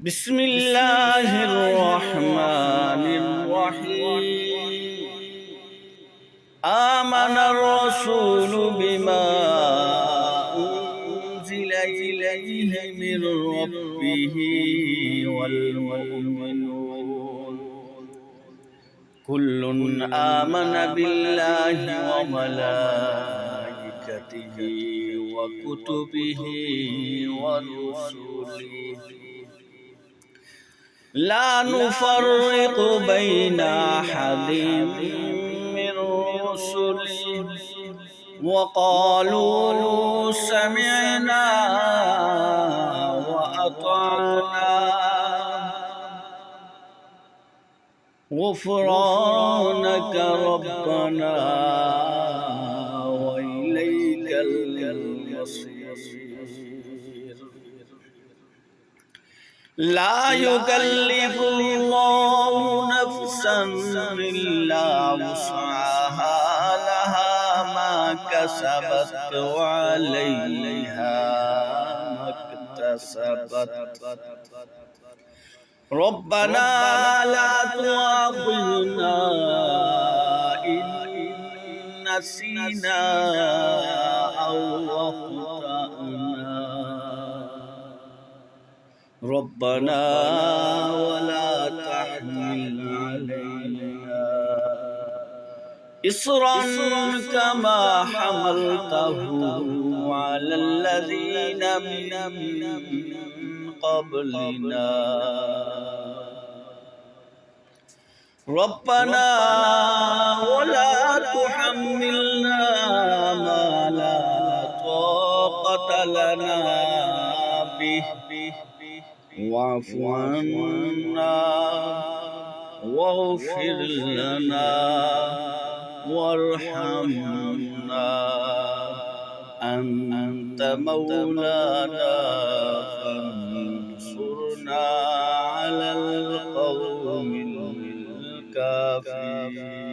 بسم الله الرحمن الرحيم آمن الرسول بما أنزل إليه من ربه والمؤمنون كل آمن بالله وملائكته وكتبه ورسله لا نفرق بين أحد من رسله وقالوا سمعنا وأطعنا غفرانك ربنا وإليك المصير لا يكلف الله نفسا إلا وسعها لها ما كسبت وعليها ما اكتسبت ربنا لا تؤاخذنا إن نسينا أو أخطأنا ربنا ولا تحمل علينا إصرا كما حملته على الذين من قبلنا ربنا ولا تحملنا ما لا طاقة لنا به واعف عنا واغفر لنا وارحمنا أنت مولانا فانصرنا على القوم الكافرين